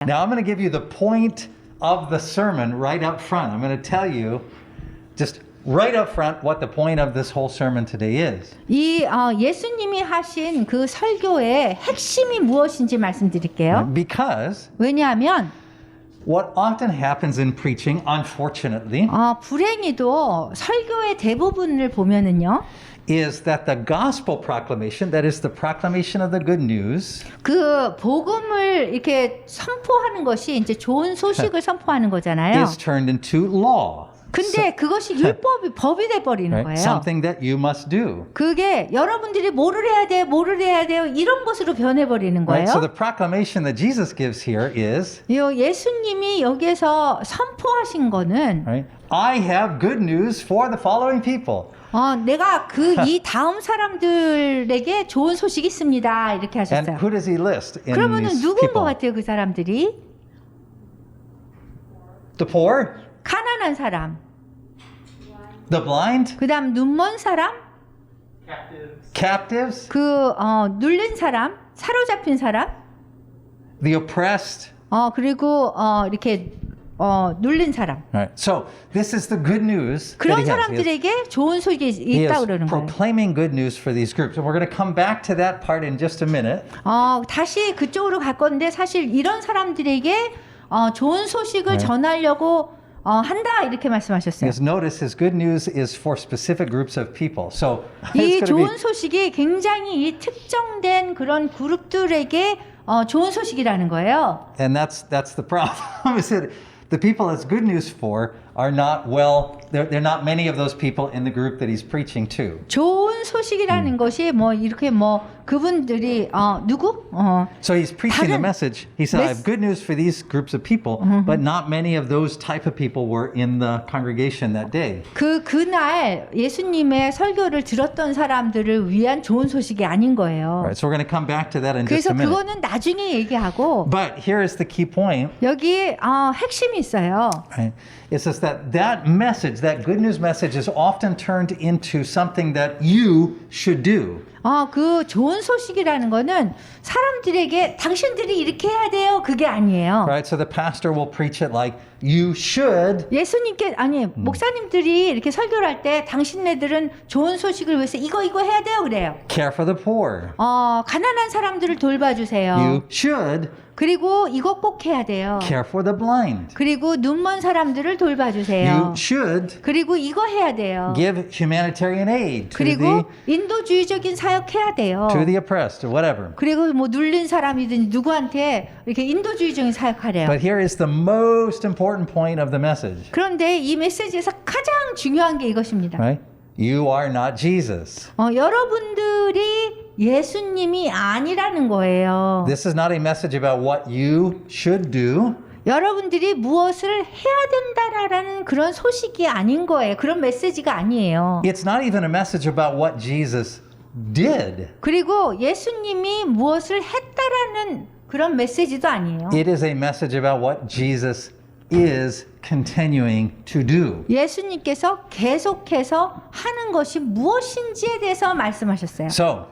Now I'm going to give you the point of the sermon right up front. I'm going to tell you just right up front what the point of this whole sermon today is. 예수님이 하신 그 설교의 핵심이 무엇인지 말씀드릴게요. Because 왜냐하면 what often happens in preaching, unfortunately, 불행히도 설교의 대부분을 보면은요. is that the gospel proclamation, that is the proclamation of the good news, 그 복음을 이렇게 선포하는 것이 이제 좋은 소식을 선포하는 거잖아요. is turned into law. 근데 그것이 법이 돼 버리는 Right? 거예요. Something that you must do. 그게 여러분들이 뭐를 해야 돼요 이런 것으로 변해 버리는 거예요. Right? So the proclamation that Jesus gives here is, 예수님이 여기에서 선포하신 거는 right? I have good news for the following people. 내가 이 다음 사람들에게 좋은 소식이 있습니다. 이렇게 And 하셨어요. who does he list in 그러면은 these 누군 것 people? 같아요, 그 사람들이? The poor, 가난한 사람, the blind, 그다음 눈먼 사람, captives, 눌린 사람, 사로잡힌 사람, the oppressed. 그리고 이렇게 눌린 사람. Right. So this is the good news that 그런 he has. 사람들에게 좋은 소식이 He 있다 is 그러는 거예요. proclaiming good news for these groups. And we're going to come back to that part in just a minute. 다시 그쪽으로 갈 건데 사실 이런 사람들에게 좋은 소식을 네. 전하려고 한다 이렇게 말씀하셨어요. Because notice his good news is for specific groups of people. So 이 it's going to 좋은 be, 소식이 굉장히 이 특정된 그런 그룹들에게 좋은 소식이라는 거예요. and that's the problem. Is that the people it's good news for are not they're not many of those people in the group that he's preaching to. 좋은 소식이라는 것이 이렇게 그분들이 누구? So he's preaching the 다른 message. He said, I have good news for these groups of people, but not many of those type of people were in the congregation that day. 그날 예수님의 설교를 들었던 사람들을 위한 좋은 소식이 아닌 거예요. Right, so we're going to come back to that in just 그래서 a minute. 그거는 나중에 얘기하고 But here is the key point. 여기 핵심이 있어요. Right? It says that message, that good news message, is often turned into something that you should do. 그 좋은 소식이라는 거는 사람들에게 당신들이 이렇게 해야 돼요. 그게 아니에요. Right? So the pastor will preach it like you should. 목사님들이 이렇게 설교를 할 때 당신네들은 좋은 소식을 위해서 이거 해야 돼요. 그래요. Care for the poor. 가난한 사람들을 돌봐주세요. You should 그리고 이거 꼭 해야 돼요. care for the blind. 그리고 눈먼 사람들을 돌봐주세요. You should 그리고 이거 해야 돼요. give humanitarian aid to 그리고 인도주의적인 사역해야 돼요. the oppressed or whatever. 그리고 눌린 사람이든 누구한테 이렇게 인도주의적인 사역하래요. But here is the most important point of the message. 그런데 이 메시지에서 가장 중요한 게 이것입니다. Right? You are not Jesus. 여러분들이 예수님이 아니라는 거예요. This is not a message about what you should do. 여러분들이 무엇을 해야 된다라는 그런 소식이 아닌 거예요. 그런 메시지가 아니에요. It's not even a message about what Jesus did. 그리고 예수님이 무엇을 했다라는 그런 메시지도 아니에요. It is a message about what Jesus is continuing to do. 예수님께서 계속해서 하는 것이 무엇인지에 대해서 말씀하셨어요. So,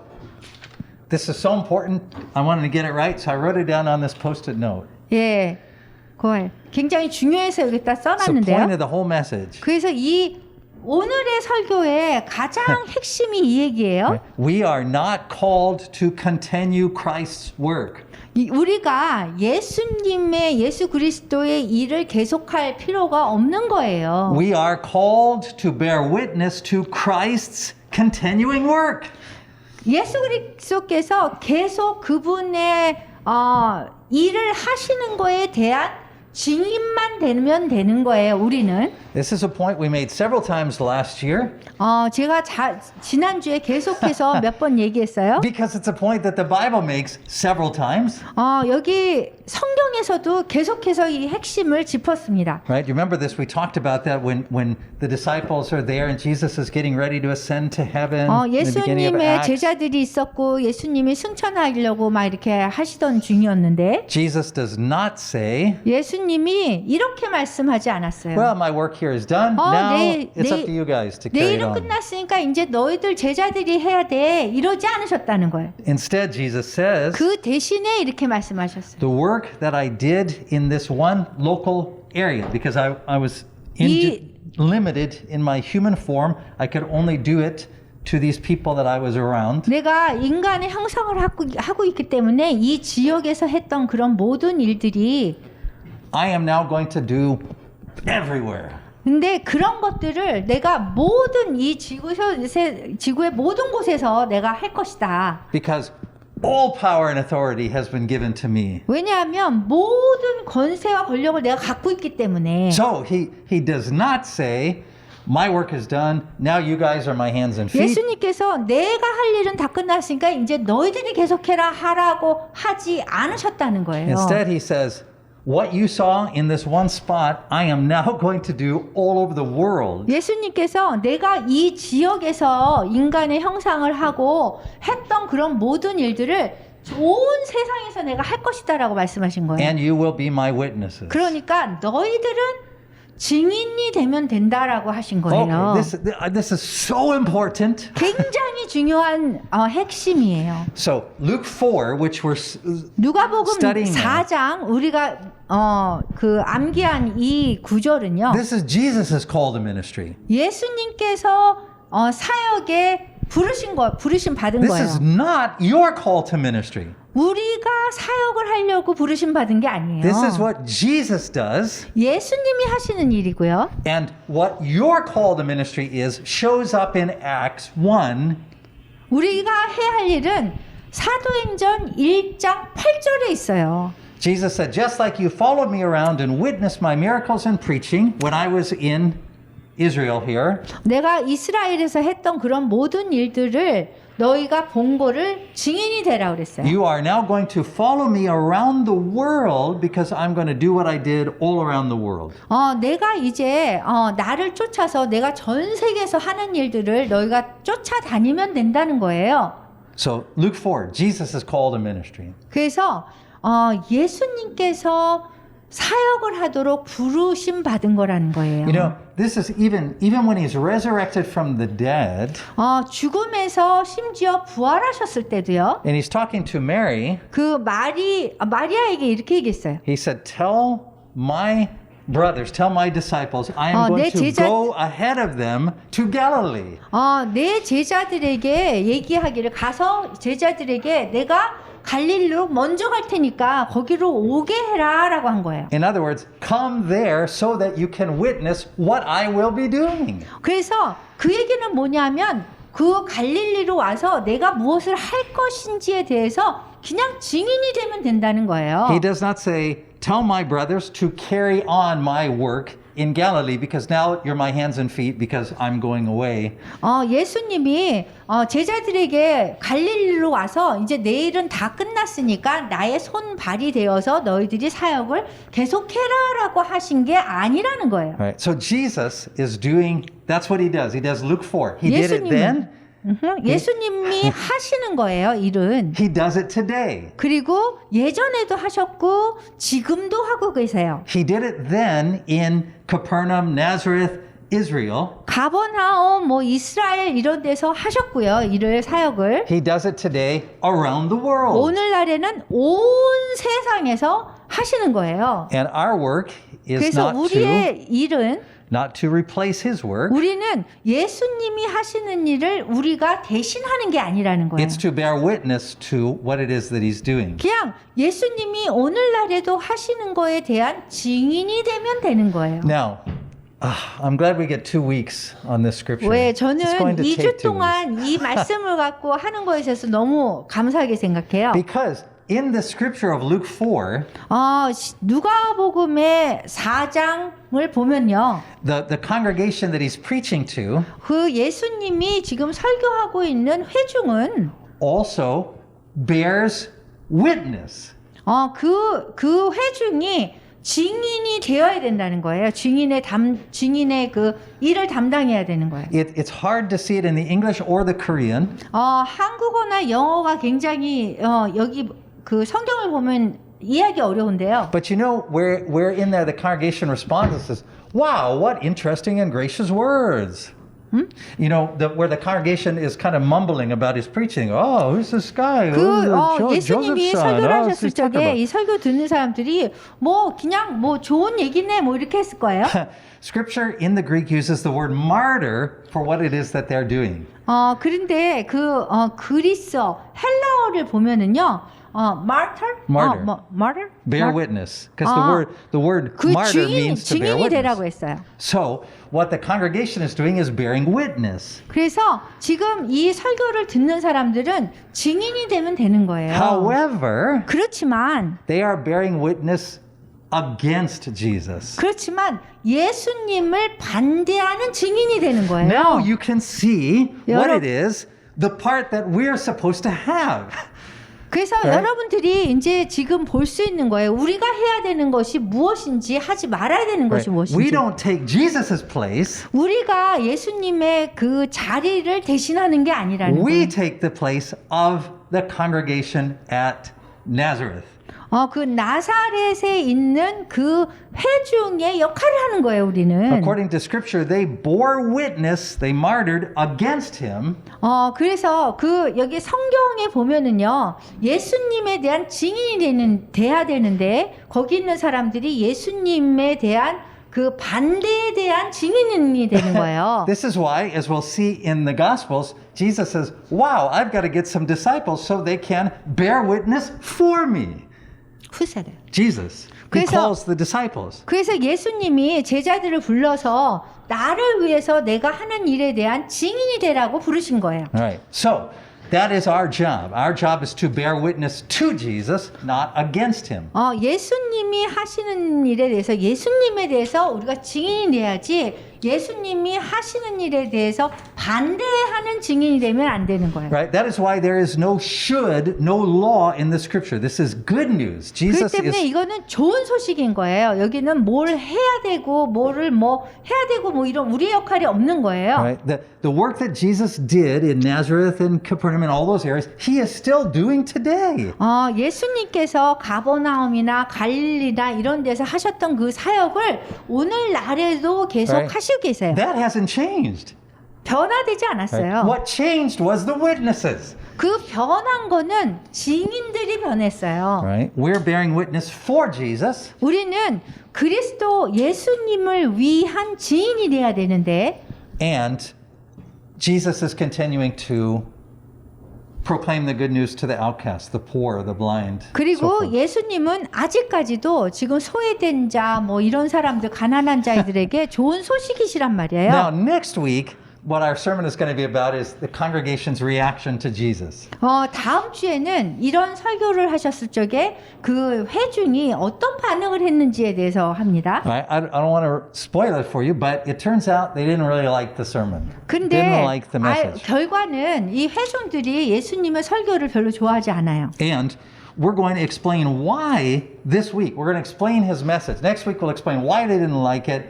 this is so important. I wanted to get it right, so I wrote it down on this post-it note. 예, 그걸 굉장히 중요해서 여기다 It's the 써놨는데요. point of the whole message. 그래서 이 오늘의 설교의 가장 핵심이 이 얘기예요. We are not called to continue Christ's work. 우리가 예수 그리스도의 일을 계속할 필요가 없는 거예요. We are called to bear witness to Christ's continuing work. 예수 그리스도께서 계속 그분의 일을 하시는 거에 대한 증인만 되면 되는 거예요. 우리는. This is a point we made several times last year. 제가 지난주에 계속해서 몇 번 얘기했어요. Because it's a point that the Bible makes several times. 여기 성경에서도 계속해서 이 핵심을 짚었습니다. Right? You remember this? We talked about that when the disciples are there and Jesus is getting ready to ascend to heaven. In the beginning of 예수님의 Acts. 제자들이 있었고 예수님이 승천하려고 막 이렇게 하시던 중이었는데 Jesus does not say, 예수님이 이렇게 말씀하지 않았어요. well, my work here here is done. Now it's up to you guys to carry it 내일은 on. 끝났으니까 이제 너희들 제자들이 해야 돼. 이러지 않으셨다는 거예요. Instead, Jesus says, 그 대신에 이렇게 말씀하셨어요. the work that I did in this one local area, because I was limited in my human form, I could only do it to these people that I was around. 내가 인간의 형상을 하고 있기 때문에 이 지역에서 했던 그런 모든 일들이 I am now going to do everywhere. 근데 그런 것들을 내가 모든 이 지구의 모든 곳에서 내가 할 것이다. Because all power and authority has been given to me. 왜냐하면 모든 권세와 권력을 내가 갖고 있기 때문에. So he does not say, my work is done. Now you guys are my hands and feet. 예수님께서 내가 할 일은 다 끝났으니까 이제 너희들이 계속해라 하라고 하지 않으셨다는 거예요. Instead, he says, what you saw in this one spot, I am now going to do all over the world. 예수님께서 내가 이 지역에서 인간의 형상을 하고 했던 그런 모든 일들을 온 세상에서 내가 할 것이다라고 말씀하신 거예요. And you will be my witnesses. 그러니까 너희들은 증인이 되면 된다라고 하신 거예요. Okay, this is so important. 굉장히 중요한 핵심이에요. So Luke 4, which we're 누가복음 studying now. 4장 우리가 그 암기한 이 구절은요. This is Jesus' call to ministry. 예수님께서 사역에 부르심 받은 This 거예요. is not your call to ministry. 우리가 사역을 하려고 부르심 받은 게 아니에요. This is what Jesus does. 예수님이 하시는 일이고요. And what your call to ministry is shows up in Acts 1. 우리가 해야 할 일은 사도행전 1장 8절에 있어요. Jesus said, just like you followed me around and witnessed my miracles and preaching when I was in Israel here. 내가 이스라엘에서 했던 그런 모든 일들을 너희가 본 거를 증인이 되라 그랬어요. You are now going to follow me around the world because I'm going to do what I did all around the world. 내가 이제 나를 쫓아서 내가 전 세계에서 하는 일들을 너희가 쫓아다니면 된다는 거예요. So Luke 4, Jesus is called to ministry. 그래서 예수님께서 사역을 하도록 부르심 받은 거라는 거예요. You know, this is even when he's resurrected from the dead, 죽음에서 심지어 부활하셨을 때도요. and he's talking to Mary, 그 마리아에게 이렇게 얘기했어요. he said, tell my brothers, tell my disciples, I am going to go ahead of them to Galilee. 내 제자들에게 얘기하기를 가서 제자들에게 내가 갈릴리로 먼저 갈 테니까 거기로 오게 해라라고 한 거예요. In other words, come there so that you can witness what I will be doing. 그래서 그 얘기는 뭐냐면 그 갈릴리로 와서 내가 무엇을 할 것인지에 대해서 그냥 증인이 되면 된다는 거예요. He does not say, tell my brothers to carry on my work in Galilee because now you're my hands and feet because I'm going away. 예수님이 제자들에게 갈릴리로 와서 이제 내일은 다 끝났으니까 나의 손발이 되어서 너희들이 사역을 계속해라라고 하신 게 아니라는 거예요. Right. So Jesus is doing, that's what he does. He does Luke 4. He did it then. 예수님이 하시는 거예요, 일은. He does it today. 그리고 예전에도 하셨고 지금도 하고 계세요. He did it then in Capernaum, Nazareth, Israel. 가버나움, 이스라엘 이런 데서 하셨고요, 일을 사역을. He does it today around the world. 오늘날에는 온 세상에서 하시는 거예요. And our work is 그래서 not 우리의 일은 not to replace his work. 우리는 예수님이 하시는 일을 우리가 대신하는 게 아니라는 거예요. It's to bear witness to what it is that he's doing. 그냥 예수님이 오늘날에도 하시는 거에 대한 증인이 되면 되는 거예요. Now, I'm glad we get 2 weeks on this scripture. 왜 It's going 저는 to 2주 take 2 weeks. 동안 이 말씀을 갖고 하는 거에 있어서 너무 감사하게 생각해요. Because in the scripture of Luke 4, 누가복음의 4장을 보면요. the congregation that he's preaching to 그 예수님이 지금 설교하고 있는 회중은 also bears witness. 그 회중이 증인이 되어야 된다는 거예요. 증인의 그 일을 담당해야 되는 거예요. It's hard to see it in the English or the Korean. 한국어나 영어가 굉장히 여기 그 성경을 보면 이해하기 어려운데요. But you know, where in there the congregation responds and says, wow, what interesting and gracious words. You know, where the congregation is kind of mumbling about his preaching. Oh, who's this guy? 예수님이 Joseph's son. 설교를 Oh, what's 하셨을 he talking 적에 about? 이 설교 듣는 사람들이 뭐 그냥 뭐 좋은 얘기네 뭐 이렇게 했을 거예요. Scripture in the Greek uses the word martyr for what it is that they're doing. 그런데 그리스어 헬라어를 보면은요. martyr? martyr? Bear witness. Because the word 그 martyr means to bear 증인이 되라고 witness. 했어요. So what the congregation is doing is bearing witness. 그래서 지금 이 설교를 듣는 사람들은 증인이 되면 되는 거예요. However, 그렇지만 they are bearing witness against Jesus. 그렇지만 예수님을 반대하는 증인이 되는 거예요. Now you can see what 여러- it is, the part that we're supposed to have. 그래서 Right? 여러분들이 이제 지금 볼 수 있는 거예요. 우리가 해야 되는 것이 무엇인지 하지 말아야 되는 것이 We 무엇인지. don't take Jesus' place. 우리가 예수님의 그 자리를 대신하는 게 아니라는 We 거예요. take the place of the congregation at Nazareth. 그 나사렛에 있는 그 회중의 역할을 하는 거예요, 우리는. According to Scripture, they bore witness, they martyred against him. 그래서 여기 성경에 보면은요, 예수님에 대한 증인이 돼야 되는데, 거기 있는 사람들이 예수님에 대한 그 반대에 대한 증인이 되는 거예요. This is why, as we'll see in the Gospels, Jesus says, wow, I've got to get some disciples so they can bear witness for me. Who said it? Jesus. He 그래서- calls the disciples. 그래서 예수님이 제자들을 불러서 나를 위해서 내가 하는 일에 대한 증인이 되라고 부르신 거예요. All right. So that is our job. Our job is to bear witness to Jesus, not against him. 예수님이 하시는 일에 대해서 예수님에 대해서 우리가 증인이 돼야지 예수님이 하시는 일에 대해서 반대하는 증인이 되면 안 되는 거예요. Right? That is why there is no should, no law in the scripture. This is good news. 그렇기 Jesus 때문에 is 이거는 좋은 소식인 거예요. 여기는 뭘 해야 되고 뭐를 뭐 해야 되고 뭐 이런 우리의 역할이 없는 거예요. right. The work that Jesus did in Nazareth and Capernaum and all those areas, he is still doing today. 예수님께서 가버나움이나 갈릴리나 이런 데서 하셨던 그 사역을 오늘날에도 계속 Right. 하시고 계세요. That hasn't changed. 변화되지 right? 않았어요. What changed was the witnesses. 그 변한 거는 증인들이 변했어요. Right? We're bearing witness for Jesus. 우리는 그리스도 예수님을 위한 증인이 돼야 되는데 And Jesus is continuing to proclaim the good news to the outcast, the poor, the blind. so 그리고 forth. 예수님은 아직까지도 지금 소외된 자 뭐 이런 사람들 가난한 자들에게 좋은 소식이시란 말이에요. Now, next week, what our sermon is going to be about is the congregation's reaction to Jesus. 다음 주에는 이런 설교를 하셨을 적에 그 회중이 어떤 반응을 했는지에 대해서 합니다. Right? I don't want to spoil it for you, but it turns out they didn't really like the sermon. 근데 Didn't like the message. 결과는 이 회중들이 예수님의 설교를 별로 좋아하지 않아요. And we're going to explain why this week. We're going to explain his message. Next week, we'll explain why they didn't like it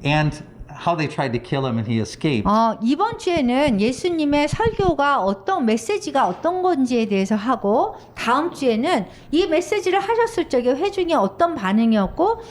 and how they tried to kill him and he escaped. 이번 주에는 예수님의 설교가 어떤 메시지가 어떤 건지에 대해서 하고 다음 주에는 이 메시지를 하셨을 적에 회중이 어떤 반응이었고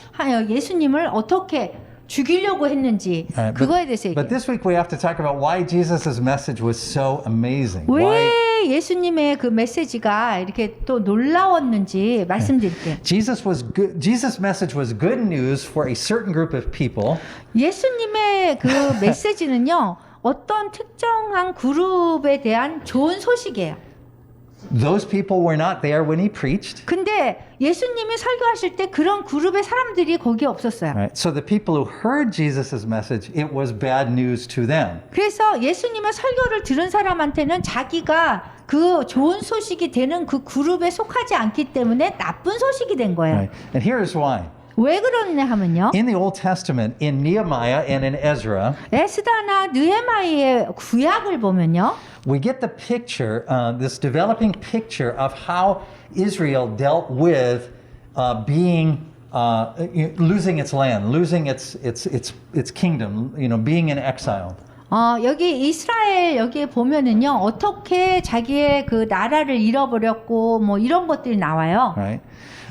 예수님을 어떻게 죽이려고 했는지 Right, 그거에 대해서 but 얘기해요. this week we have to talk about why Jesus' message was so amazing. 왜 Why 예수님의 그 메시지가 이렇게 또 놀라웠는지 말씀드릴게요. Jesus' message was good news for a certain group of people. 예수님의 그 메시지는요 어떤 특정한 그룹에 대한 좋은 소식이에요. Those people were not there when he preached. 근데 예수님이 설교하실 때 그런 그룹의 사람들이 거기에 없었어요. Right? So the people who heard Jesus' message, it was bad news to them. 그래서 예수님의 설교를 들은 사람한테는 자기가 그 좋은 소식이 되는 그 그룹에 속하지 않기 때문에 나쁜 소식이 된 거예요. Right? And here's why. 왜 그러냐 하면요. In the Old Testament, in Nehemiah and in Ezra, 에스다나 느헤마이의 구약을 보면요. we get the picture, this developing picture of how Israel dealt with losing its land, losing its kingdom, being in exile. 여기 이스라엘 여기에 보면은요. 어떻게 자기의 그 나라를 잃어버렸고 뭐 이런 것들이 나와요. Right?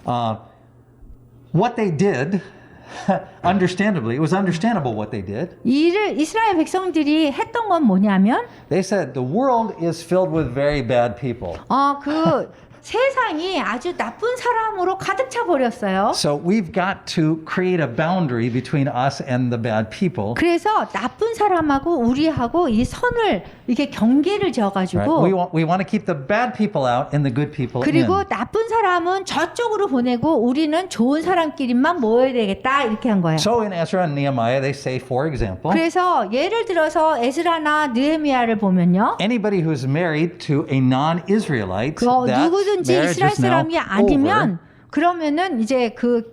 What they did, understandably, it was understandable what they did. 이를 이스라엘 백성들이 했던 건 뭐냐면 They said the world is filled with very bad people. 그 세상이 아주 나쁜 사람으로 가득 차 버렸어요. So we've got to create a boundary between us and the bad people. 그래서 나쁜 사람하고 우리하고 이 선을 이렇게 경계를 Right? 지어가지고 We want to keep the bad people out and the good people 그리고 in. 나쁜 사람은 저쪽으로 보내고 우리는 좋은 사람끼리만 모여야 되겠다 이렇게 한 거예요. So in Ezra and Nehemiah, they say, for example, 그래서 예를 들어서 에스라나 느헤미야를 보면요. anybody who's married to a non-Israelite, that 누구든지 marriage 이스라엘 is now 사람이 아니면 그러면은 이제 그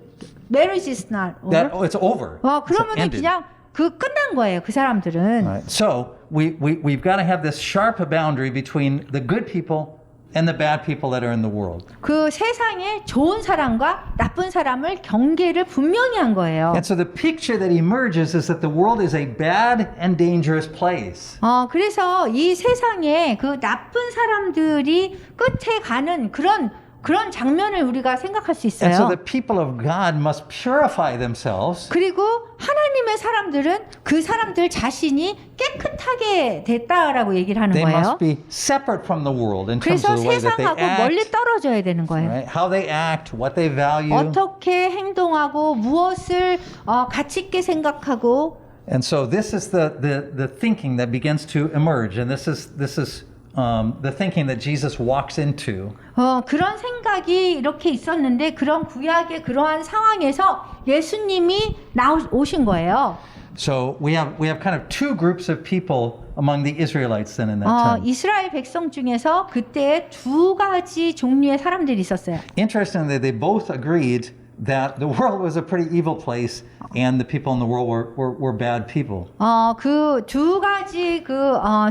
marriage is not over. that it's over. It's 그러면은 ended. 그냥 그 끝난 거예요. 그 사람들은. Right. So we've got to have this sharp boundary between the good people and the bad people that are in the world. 그 세상에 좋은 사람과 나쁜 사람을 경계를 분명히 한 거예요. And so the picture that emerges is that the world is a bad and dangerous place. 그래서 이 세상에 그 나쁜 사람들이 끝에 가는 그런 장면을 우리가 생각할 수 And so 있어요. the people of God must purify themselves. 그리고 하나님의 사람들은 그 사람들 자신이 깨끗하게 됐다라고 얘기를 하는 They 거예요. must be separate from the world in terms 그래서 of the way that they 세상하고 멀리 act, 떨어져야 되는 거예요. right? How they act, what they value. 어떻게 행동하고 무엇을 가치 있게 생각하고 And so this is the thinking that begins to emerge, and this is the thinking that Jesus walks into. 그런 생각이 이렇게 있었는데 그런 구약의 그러한 상황에서 예수님이 오신 거예요. So we have kind of two groups of people among the Israelites then in that time. 이스라엘 백성 중에서 그때 두 가지 종류의 사람들이 있었어요. Interestingly, they both agreed that the world was a pretty evil place and the people in the world were bad people. 그 두 가지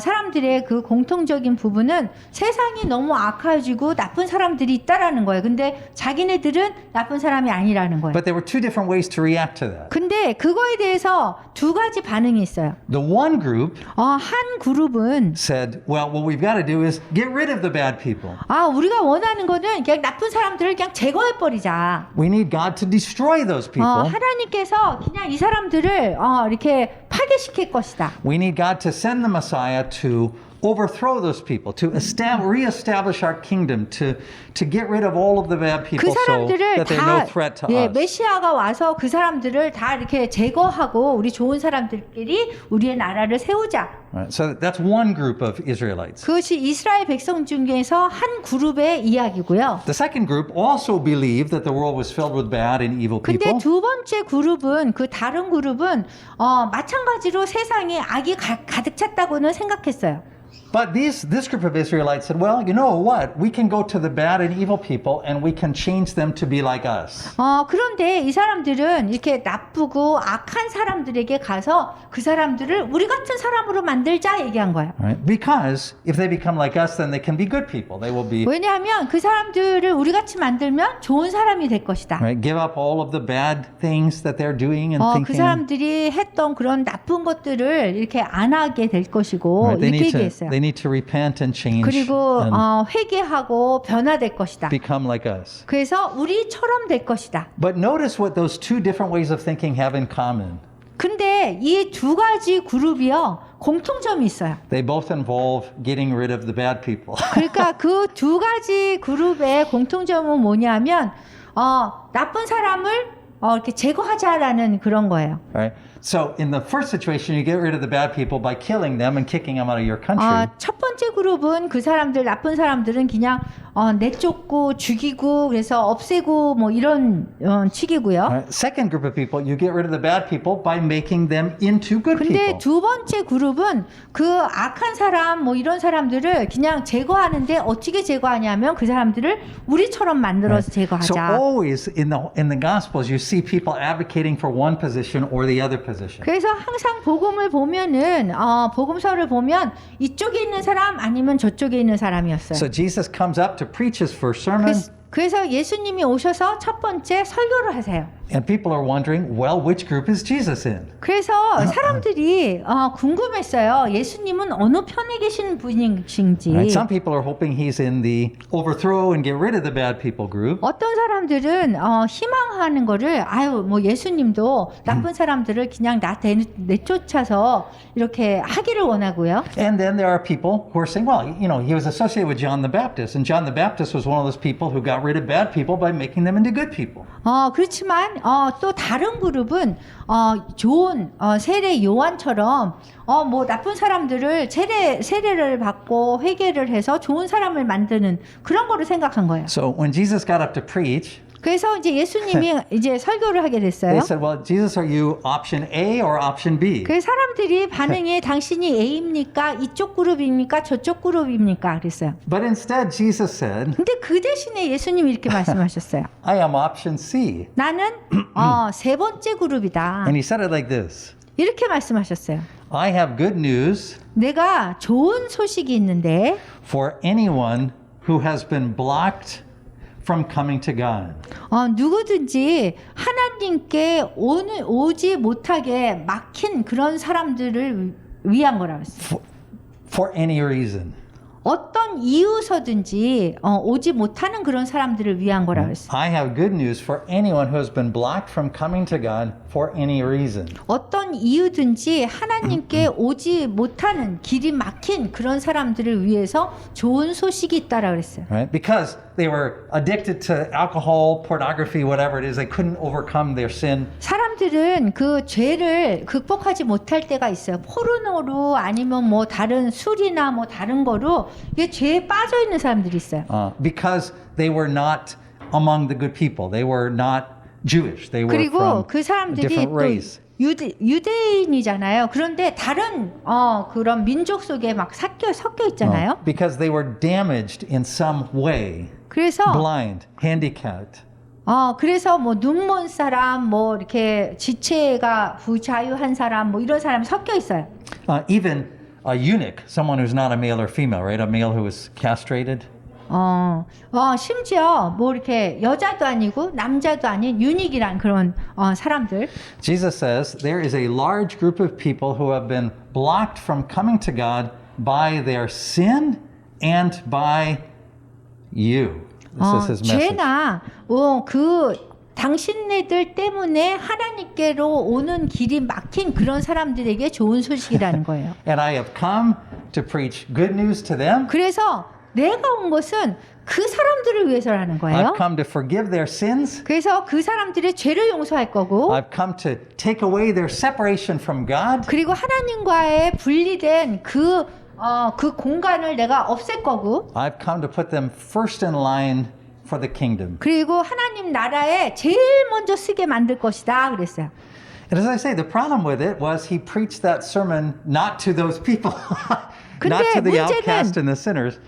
사람들의 그 공통적인 부분은 세상이 너무 악해지고 나쁜 사람들이 있다라는 거예요. 근데 자기네들은 나쁜 사람이 아니라는 거예요. But there were two different ways to react to that. 근데 그거에 대해서 두 가지 반응이 있어요. The one group 한 그룹은 said, well, what we've got to do is get rid of the bad people. 우리가 원하는 거는 그냥 나쁜 사람들을 그냥 제거해 버리자. We need God to destroy those people. 하나님께서 그냥 이 사람들을 이렇게 파괴시킬 것이다. We need God to send the Messiah to overthrow those people, to reestablish our kingdom, to get rid of all of the bad 그 people so 사람들을 that they're no threat to us. 메시아가 와서 그 사람들을 다 이렇게 제거하고 우리 좋은 사람들끼리 우리의 나라를 세우자. Right, so that's one group of Israelites. 그것이 이스라엘 백성 중에서 한 그룹의 이야기고요. The second group also believed that the world was filled with bad and evil 근데 people. 두 번째 그룹은 그 다른 그룹은 마찬가지로 세상에 악이 가득 찼다고는 생각했어요. But this group of Israelites said, well, you know what? We can go to the bad and evil people and we can change them to be like us. 그런데 이 사람들은 이렇게 나쁘고 악한 사람들에게 가서 그 사람들을 우리 같은 사람으로 만들자 얘기한 거예요. Right? Because if they become like us, then they can be good people. They will be 왜냐하면 그 사람들을 우리 같이 만들면 좋은 사람이 될 것이다. right, give up all of the bad things that they're doing and 그 thinking. 사람들이 했던 그런 나쁜 것들을 이렇게 안 하게 될 것이고 Right? 이렇게 얘기했어요. They need to repent and change 그리고 and 회개하고 변화될 것이다. become like us. 그래서 우리처럼 될 것이다. But notice what those two different ways of thinking have in common. 근데 이 두 가지 그룹이요 공통점이 있어요. They both involve getting rid of the bad people. 그러니까 그 두 가지 그룹의 공통점은 뭐냐면 나쁜 사람을 이렇게 제거하자라는 그런 거예요. Right? So in the first situation, you get rid of the bad people by killing them and kicking them out of your country. 첫 번째 그룹은 그 사람들 나쁜 사람들은 그냥 내쫓고 죽이고 그래서 없애고 뭐 이런 식이고요. Right? Second group of people, you get rid of the bad people by making them into good 근데 people. 두 번째 그룹은 그 악한 사람 뭐 이런 사람들을 그냥 제거하는데 어떻게 제거하냐면 그 사람들을 우리처럼 만들어서 So 제거하자. always in the Gospels, you see people advocating for one position or the other position. 그래서 항상 복음을 보면은 복음서를 보면 이쪽에 있는 사람 아니면 저쪽에 있는 사람이었어요. So Jesus comes up to preach his first sermon. 그래서 예수님이 오셔서 첫 번째 설교를 하세요. And people are wondering, well, which group is Jesus in? 그래서 사람들이 궁금했어요. 예수님은 어느 편에 계신 분이신지. Right? Some people are hoping he's in the overthrow and get rid of the bad people group. 어떤 사람들은 희망하는 거를 뭐 예수님도 나쁜 사람들을 그냥 내쫓아서 이렇게 하기를 원하고요. And then there are people who are saying, well, you know, he was associated with John the Baptist, and John the Baptist was one of those people who got rid of bad people by making them into good people. 그렇지만 또 다른 그룹은 좋은 세례 요한처럼 뭐 나쁜 사람들을 세례를 받고 회개를 해서 좋은 사람을 만드는 그런 거를 생각한 거예요. So when Jesus got up to preach, 그래서 이제 예수님이 이제 설교를 하게 됐어요. they said, well, Jesus, are you option A or option B? 그 사람들이 반응이 당신이 A입니까? 이쪽 그룹입니까? 저쪽 그룹입니까? 그랬어요. But instead, Jesus said, 근데 그 대신에 예수님이 이렇게 말씀하셨어요. I am option C. 나는 세 번째 그룹이다. And he said it like this. 이렇게 말씀하셨어요. I have good news 내가 좋은 소식이 있는데 for anyone who has been blocked from coming to God. 누구든지 하나님께 오지 못하게 막힌 그런 사람들을 위한 거라고 했어요. For any reason. 어떤 이유서든지 오지 못하는 그런 사람들을 위한 거라고 했어요. I have good news for anyone who has been blocked from coming to God for any reason. 어떤 이유든지 하나님께 오지 못하는 길이 막힌 그런 사람들을 위해서 좋은 소식이 있다라고 그랬어요. Right? Because they were addicted to alcohol, pornography, whatever it is, they couldn't overcome their sin. 사람들은 그 죄를 극복하지 못할 때가 있어요. 포르노로 아니면 뭐 다른 술이나 뭐 다른 거로 이게 죄에 빠져 있는 사람들이 있어요. Because they were not among the good people. They were not Jewish. They were 그리고 from 그 a 사람들이 different 또 race. 유대인이잖아요. 그런데 다른 그런 민족 속에 막 섞여 있잖아요. Because they were damaged in some way. 그래서 Blind, handicapped. 그래서 뭐 눈먼 사람, 뭐 이렇게 지체가 부자유한 사람, 뭐 이런 사람이 섞여 있어요. Even a eunuch, someone who's not a male or female, right? A male who was castrated. 심지어 뭐 이렇게 여자도 아니고 남자도 아닌 유닉이란 그런 사람들. Jesus says there is a large group of people who have been blocked from coming to God by their sin and by you. This is his message. 죄나 당신네들 때문에 하나님께로 오는 길이 막힌 그런 사람들에게 좋은 소식이라는 거예요. And I have come to preach good news to them. 그래서 내가 온 것은 그 사람들을 위해서라는 거예요. I've come to forgive their sins. 그래서 그 사람들의 죄를 용서할 거고 I've come to take away their separation from God. 그리고 하나님과의 분리된 그 공간을 내가 없앨 거고 I've come to put them first in line for the kingdom. 그리고 하나님 나라에 제일 먼저 쓰게 만들 것이다 그랬어요. And as I say, the problem with it was he preached that sermon not to those people, not to the outcast and the sinners.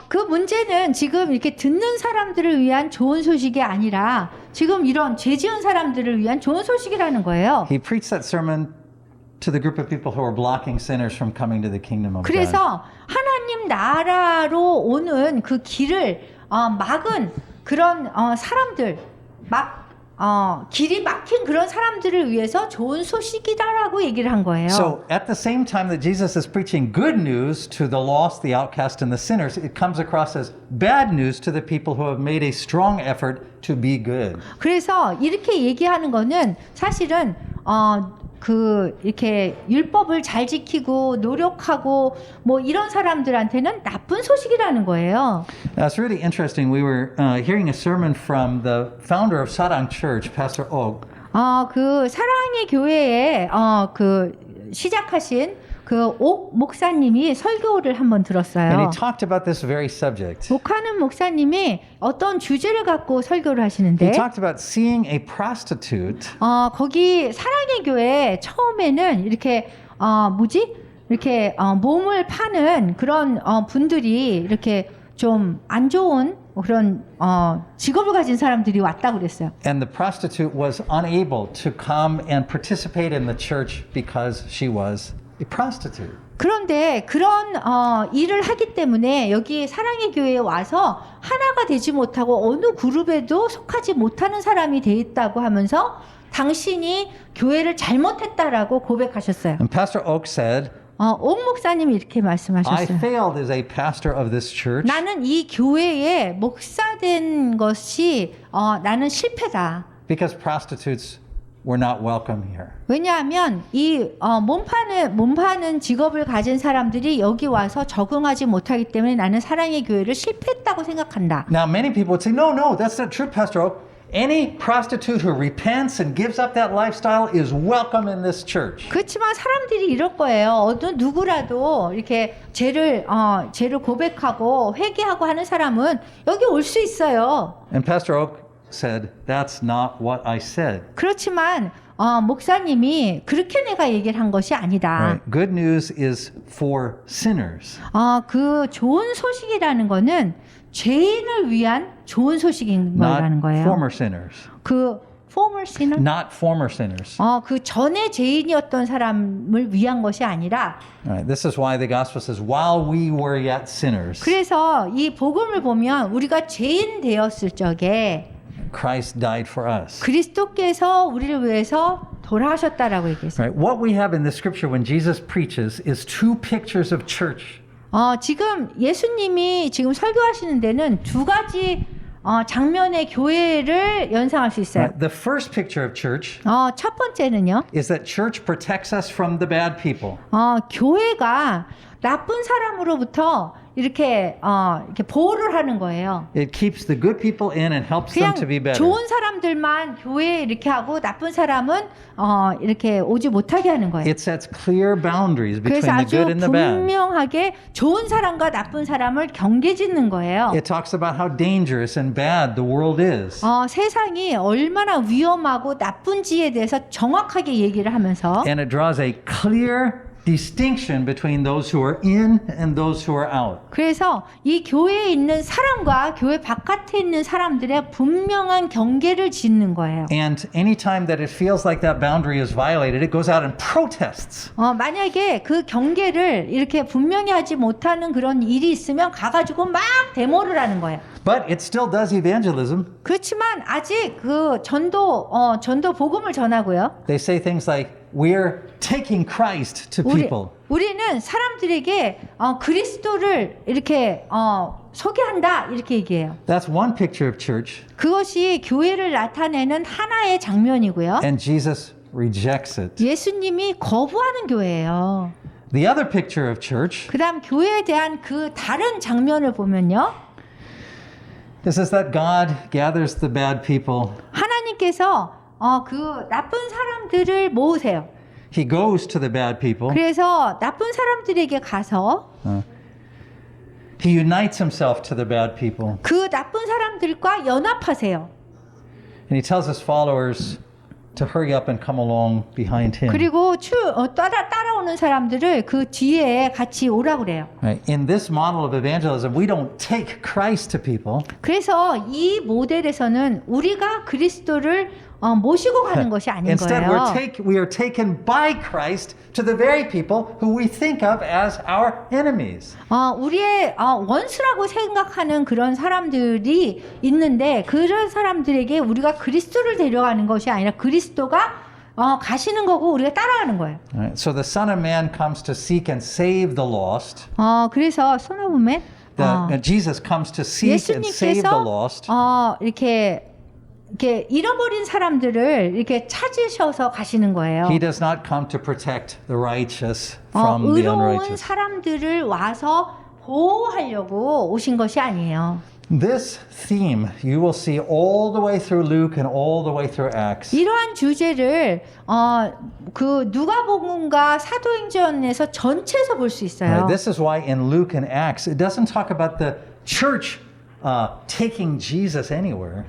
그 문제는 지금 이렇게 듣는 사람들을 위한 좋은 소식이 아니라 지금 이런 죄 지은 사람들을 위한 좋은 소식이라는 거예요. He preached that sermon to the group of people who were blocking sinners from coming to the kingdom of God. 그래서 하나님 나라로 오는 그 길을 막은 그런 사람들 길이 막힌 그런 사람들을 위해서 좋은 소식이다라고 얘기를 한 거예요. So at the same time that Jesus is preaching good news to the lost, the outcast, and the sinners, it comes across as bad news to the people who have made a strong effort to be good. 그래서 이렇게 얘기하는 거는 사실은 이렇게 율법을 잘 지키고 노력하고 뭐 이런 사람들한테는 나쁜 소식이라는 거예요. Now, it's really interesting. We were hearing a sermon from the founder of Sarang Church, Pastor Og. 그 사랑의 교회에 시작하신 그 옥 목사님이 설교를 한번 And 들었어요. he talked about this very subject. 옥하는 목사님이 어떤 주제를 갖고 설교를 하시는데 He talked about seeing a prostitute 거기 사랑의 교회 처음에는 이렇게 이렇게 몸을 파는 그런 분들이 이렇게 좀 안 좋은 그런 직업을 가진 사람들이 왔다 그랬어요. and the prostitute was unable to come and participate in the church because she was a prostitute. 그런데 그런 일을 하기 때문에 여기 사랑의 교회에 와서 하나가 되지 못하고 어느 그룹에도 속하지 못하는 사람이 돼 있다고 하면서 당신이 교회를 잘못했다라고 고백하셨어요. And Pastor Oak said, 옥 목사님이 이렇게 I 말씀하셨어요. failed as a pastor of this church 나는 이 교회의 목사된 것이 나는 실패다. because prostitutes were not welcome here. 왜냐하면 이 몸파는 직업을 가진 사람들이 여기 와서 적응하지 못하기 때문에 나는 사랑의 교회를 실패했다고 생각한다. Now, many people would say, no, that's not true, Pastor Oak. Any prostitute who repents and gives up that lifestyle is welcome in this church. 그렇지만 사람들이 이럴 거예요. 어떤 누구라도 이렇게 죄를 고백하고 회개하고 하는 사람은 여기 올 수 있어요. And Pastor Oak said, that's not what I said. 그렇지만 목사님이 그렇게 내가 얘기를 한 것이 아니다. Right? Good news is for sinners, 그 좋은 소식이라는 거는 죄인을 위한 좋은 소식인 거라는 not 거예요. former sinners. 그 former sinner? Not former sinners. 그 전에 죄인이었던 사람을 위한 것이 아니라 All right, this is why the gospel says, while we were yet sinners, 그래서 이 복음을 보면 우리가 죄인 되었을 적에 Christ died for us. 그리스도께서 우리를 위해서 돌아가셨다라고 얘기했어요. Right? What we have in the scripture when Jesus preaches is two pictures of church. 지금 예수님이 지금 설교하시는 데는 두 가지 장면의 교회를 연상할 수 있어요. Right? The first picture of church 첫 번째는요. is that church protects us from the bad people. 교회가 나쁜 사람으로부터 이렇게 보호를 하는 거예요. It keeps the good people in and helps them 그냥 to be better. 좋은 사람들만 교회에 이렇게 하고 나쁜 사람은 이렇게 오지 못하게 하는 거예요. It sets clear boundaries between 그래서 the 아주 good and the bad. 분명하게 좋은 사람과 나쁜 사람을 경계짓는 거예요. It talks about how dangerous and bad the world is. 세상이 얼마나 위험하고 나쁜지에 대해서 정확하게 얘기를 하면서 And it draws a clear distinction between those who are in and those who are out. 그래서 이 교회에 있는 사람과 교회 바깥에 있는 사람들의 분명한 경계를 짓는 거예요. And anytime that it feels like that boundary is violated, it goes out and protests. 만약에 그 경계를 이렇게 분명히 하지 못하는 그런 일이 있으면 가가지고 막 데모를 하는 거예요. But it still does evangelism. 그렇지만 아직 그 전도 복음을 전하고요. They say things like, we're taking Christ to people. 우리는 사람들에게 그리스도를 이렇게 소개한다 이렇게 얘기해요. That's one picture of church. 그것이 교회를 나타내는 하나의 장면이고요. And Jesus rejects it. 예수님이 거부하는 교회예요. The other picture of church 그다음 교회에 대한 그 다른 장면을 보면요. is that God gathers the bad people. 하나님께서 그 나쁜 사람들을 모으세요. He goes to the bad people. 그래서 나쁜 사람들에게 가서 He unites himself to the bad people. 그 나쁜 사람들과 연합하세요. And he tells his followers to hurry up and come along behind him. 그리고 따라오는 사람들을 그 뒤에 같이 오라고 그래요. Right? In this model of evangelism, we don't take Christ to people. 그래서 이 모델에서는 우리가 그리스도를 모시고 가는 것이 아닌 Instead, 거예요. we are taken by Christ to the very people who we think of as our enemies. 우리의 원수라고 생각하는 그런 사람들이 있는데 그런 사람들에게 우리가 그리스도를 데려가는 것이 아니라 그리스도가 가시는 거고 우리가 따라가는 거예요. Right? So the Son of Man comes to seek and save the lost. 그래서 손아보면 Jesus comes to seek and save the lost. 이렇게 잃어버린 사람들을 이렇게 찾으셔서 가시는 거예요. He does not come to protect the righteous from the 의로운 unrighteous. 사람들을 와서 보호하려고 오신 것이 아니에요. This theme you will see all the way through Luke and all the way through Acts. 이러한 주제를 그 누가복음과 사도행전에서 전체에서 볼 수 있어요. Right? This is why in Luke and Acts it doesn't talk about the church taking Jesus anywhere.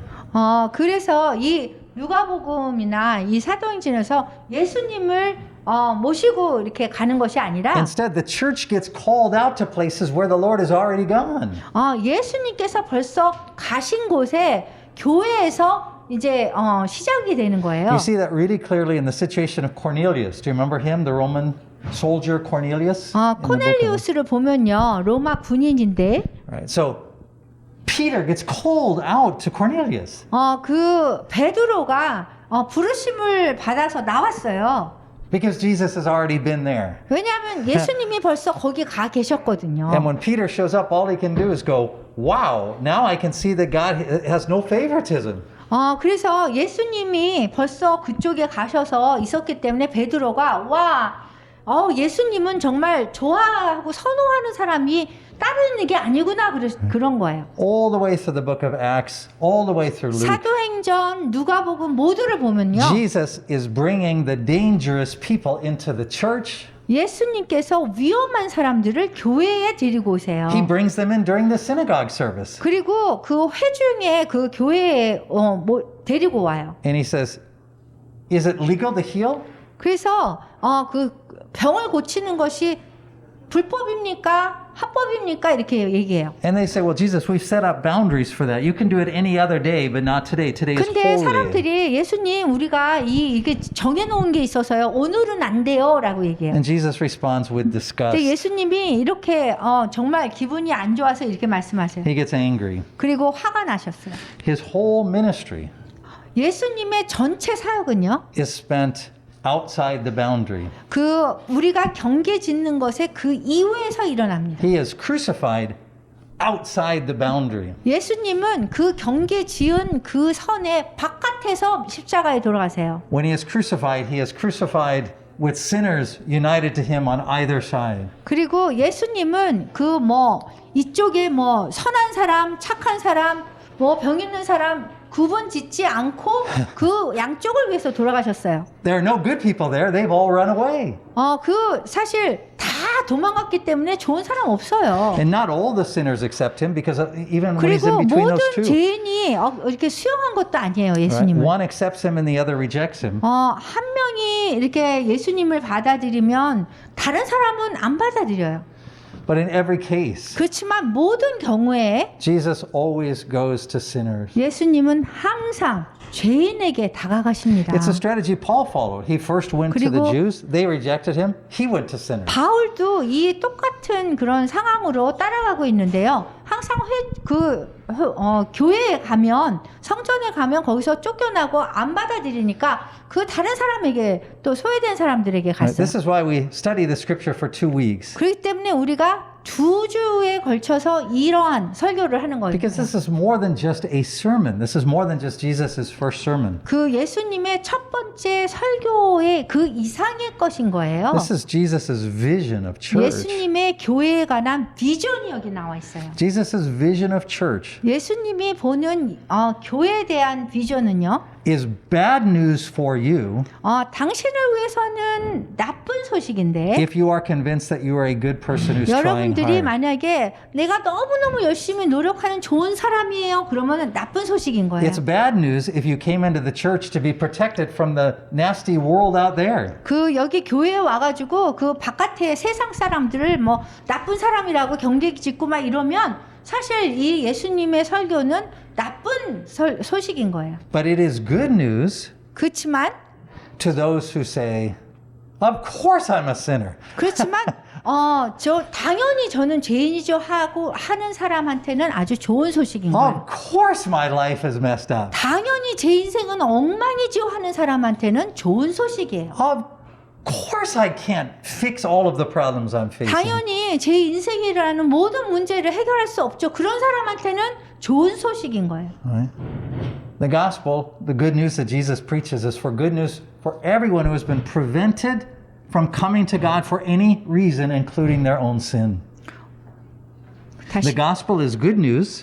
그래서 이 누가복음이나 이 사도행전에서 예수님을 모시고 이렇게 가는 것이 아니라 Instead, the church gets called out to places where the Lord has already gone. 예수님께서 벌써 가신 곳에 교회에서 이제 시작이 되는 거예요. You see that really clearly in the situation of Cornelius. Do you remember him, the Roman soldier Cornelius? in the book of- 코넬리우스를 보면요, 로마 군인인데, Right. So Peter gets called out to Cornelius. 그 베드로가 부르심을 받아서 나왔어요. Because Jesus has already been there. 왜냐하면 예수님이 벌써 거기 가 계셨거든요. And when Peter shows up, all he can do is go, wow, now I can see that God has no favoritism. 그래서 예수님이 벌써 그쪽에 가셔서 있었기 때문에 베드로가 예수님은 정말 좋아하고 선호하는 사람이 따로 있는 게 아니구나 그런 거예요. All the way through the book of Acts, all the way through Luke, 사도행전, 누가복음 모두를 보면요. Jesus is bringing the dangerous people into the church. 예수님께서 위험한 사람들을 교회에 데리고 오세요. He brings them in during the synagogue service. 그리고 그 회중에 그 교회에 데리고 와요. And he says, is it legal to heal? 그래서 그 병을 고치는 것이 불법입니까? 합법입니까? 이렇게 얘기해요. And they say, well, Jesus, we've set up boundaries for that. You can do it any other day, but not today. Today is 근데 holy. 사람들이 예수님 우리가 이게 정해놓은 게 있어서요. 오늘은 안 돼요라고 얘기해요. And Jesus responds with disgust. 근데 예수님이 이렇게 정말 기분이 안 좋아서 이렇게 말씀하세요. He gets angry. 그리고 화가 나셨어요. His whole ministry 예수님의 전체 사역은요. is spent outside the boundary. 그 우리가 경계 짓는 것의 그 이후에서 일어납니다. He is crucified outside the boundary. 예수님은 그 경계 지은 그 선의 바깥에서 십자가에 돌아가세요. When he is crucified with sinners united to him on either side. 그리고 예수님은 그 이쪽에 선한 사람, 착한 사람, 병 있는 사람 구분 짓지 않고 그 양쪽을 위해서 돌아가셨어요. There are no good people there. They've all run away. 그 사실 다 도망갔기 때문에 좋은 사람 없어요. And not all the sinners accept him because even when he's 그리고 in between those 모든 two. 죄인이 이렇게 수용한 것도 아니에요, Right? 예수님을. One accepts him and the other rejects him. 한 명이 이렇게 예수님을 받아들이면 다른 사람은 안 받아들여요. But in every case, 그렇지만 모든 경우에 Jesus always goes to sinners. 예수님은 항상 죄인에게 다가가십니다. It's a strategy Paul followed. He first went to the 그리고 Jews. They rejected him. He went to sinners. 바울도 이 똑같은 그런 상황으로 따라가고 있는데요. 항상 교회에 가면 성전에 가면 거기서 쫓겨나고 안 받아들이니까 그 다른 사람에게 또 소외된 사람들에게 Right? 갔어요. This is why we study the scripture for 2 weeks. 그렇기 때문에 우리가 2주에 걸쳐서 이러한 설교를 하는 거예요. Because this is more than just a sermon. This is more than just Jesus' first sermon. 그 예수님의 첫 번째 설교의 그 이상의 것인 거예요. This is Jesus' vision of church. 예수님의 교회에 관한 비전이 여기 나와 있어요. Jesus' vision of church 예수님이 보는 교회에 대한 비전은요. is bad news for you 당신을 위해서는 나쁜 소식인데 if you are convinced that you are a good person who's trying 여러분들이 hard. 만약에 내가 너무너무 열심히 노력하는 좋은 사람이에요. 그러면 나쁜 소식인 거예요. It's bad news if you came into the church to be protected from the nasty world out there. 그 여기 교회에 와가지고 그 바깥에 세상 사람들을 나쁜 사람이라고 경계 짓고 막 이러면 사실 이 예수님의 설교는 나쁜 소식인 거예요. But it is good news 그렇지만 to those who say, of course I'm a sinner. 그렇지만 당연히 저는 죄인이죠 하고 하는 사람한테는 아주 좋은 소식인 거예요. Of course my life is messed up. 당연히 제 인생은 엉망이죠 하는 사람한테는 좋은 소식이에요. Of course I can't fix all of the problems I'm facing. 당연히 제 인생이라는 모든 문제를 해결할 수 없죠. 그런 사람한테는 좋은 소식인 거예요. Right? The gospel, the good news that Jesus preaches is for good news for everyone who has been prevented from coming to God for any reason, including their own sin. The 다시 gospel is good news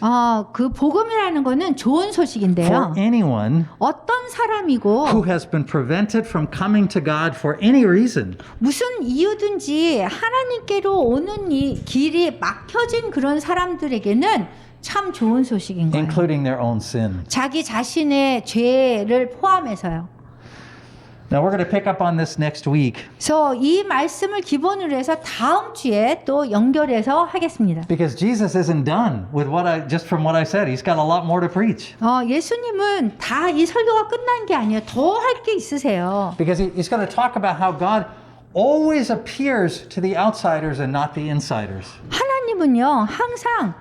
그 복음이라는 거는 좋은 소식인데요. for anyone 어떤 사람이고 who has been prevented from coming to God for any reason. 무슨 이유든지 하나님께로 오는 이 길이 막혀진 그런 사람들에게는 참 좋은 소식인 거예요. including their own sin. 자기 자신의 죄를 포함해서요. Now we're going to pick up on this next week 그래서 이 말씀을 기본으로 해서 다음 주에 또 연결해서 하겠습니다. because Jesus isn't done with just from what I said. He's got a lot more to preach. 예수님은 다 이 설교가 끝난 게 아니에요. 더 할 게 있으세요. Because he's going to talk about how God always appears to the outsiders and not the insiders. 하나님은요, 항상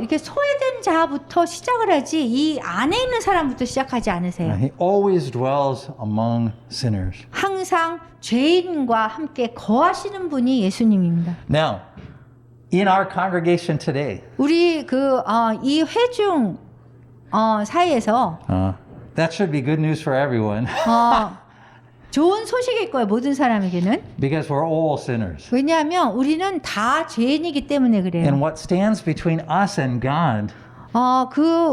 이렇게 소외된 자부터 시작을 하지 이 안에 있는 사람부터 시작하지 않으세요. He always dwells among sinners. 항상 죄인과 함께 거하시는 분이 예수님입니다. Now, in our congregation today, 우리 이 회중 사이에서 that should be good news for everyone 좋은 소식일 거예요. 모든 사람에게는. because we're all sinners. 왜냐하면 우리는 다 죄인이기 때문에 그래요. And what stands between us and God,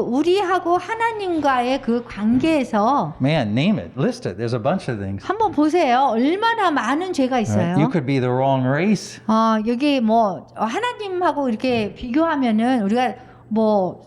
우리하고 하나님과의 그 관계에서 man, name it, list it. There's a bunch of things. 한번 보세요. 얼마나 많은 죄가 있어요. You could be the wrong race. 여기 하나님하고 이렇게 비교하면은 우리가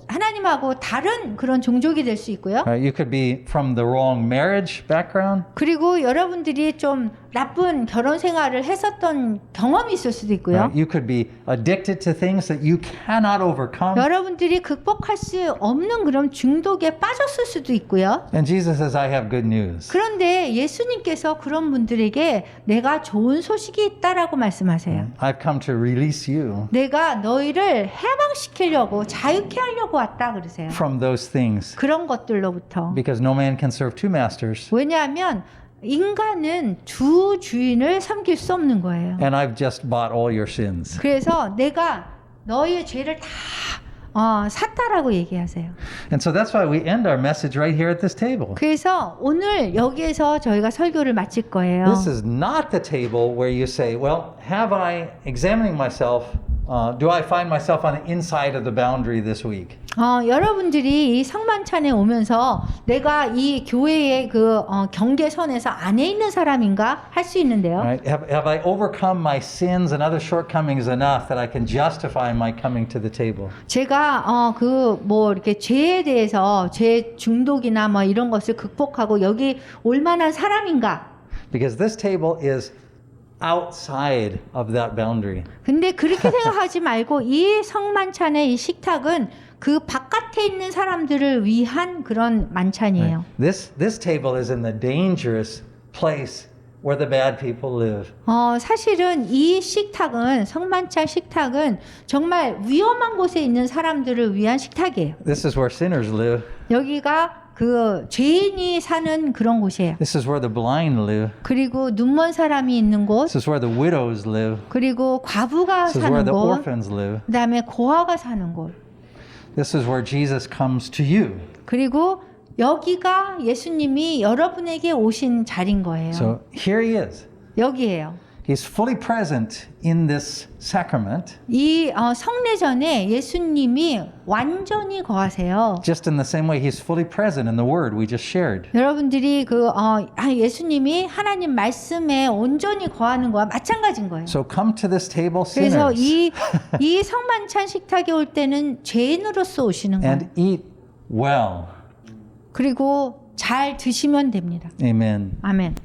하나님하고 다른 그런 종족이 될 수 있고요. You could be from the wrong marriage background. 그리고 여러분들이 좀 나쁜 결혼 생활을 했었던 경험이 있을 수도 있고요. You could be addicted to things that you cannot overcome. 여러분들이 극복할 수 없는 그런 중독에 빠졌을 수도 있고요. And Jesus says, I have good news. 그런데 예수님께서 그런 분들에게 내가 좋은 소식이 있다라고 말씀하세요. I've come to release you 내가 너희를 해방시키려고 자유케 하려고 왔다 그러세요. from those things 그런 것들로부터. because no man can serve two masters. 왜냐하면 인간은 두 주인을 섬길 수 없는 거예요. And I've just bought all your sins. 그래서 내가 너희의 죄를 다 샀다라고 얘기하세요. And so that's why we end our message right here at this table. 그래서 오늘 여기에서 저희가 설교를 마칠 거예요. This is not the table where you say, well, have I, examining myself, do I find myself on the inside of the boundary this week? 여러분들이 이 성만찬에 오면서 내가 이 교회의 경계선에서 안에 있는 사람인가 할 수 있는데요. Right? Have I overcome my sins and other shortcomings enough that I can justify my coming to the table? 제가 이렇게 죄에 대해서 죄 중독이나 이런 것을 극복하고 여기 올 만한 사람인가? Because this table is outside of that boundary. 근데 그렇게 생각하지 말고 이 성만찬의 이 식탁은 그 바깥에 있는 사람들을 위한 그런 만찬이에요. This table is in the dangerous place where the bad people live. 사실은 이 식탁은 성만찬 식탁은 정말 위험한 곳에 있는 사람들을 위한 식탁이에요. This is where sinners live. 여기가 죄인이 사는 그런 곳이에요. This is where the blind live. 그리고 눈먼 사람이 있는 곳, This is where the widows live. 그리고 과부가 This is where 사는 the 곳, orphans live. 그다음에 고아가 사는 곳. This is where Jesus comes to you. 그리고 여기가 예수님이 여러분에게 오신 자리인 거예요. So here he is. 여기에요. He's fully present in this sacrament. 이 성례전에 예수님이 완전히 거하세요. Just in the same way he's fully present in the word we just shared. 여러분들이 예수님이 하나님 말씀에 온전히 거하는 거와 마찬가지인 거예요. So come to this table, 그래서 sinners, 이 성만찬 식탁에 올 때는 죄인으로서 오시는 거예요. and eat well. 그리고 잘 드시면 됩니다. Amen. 아멘.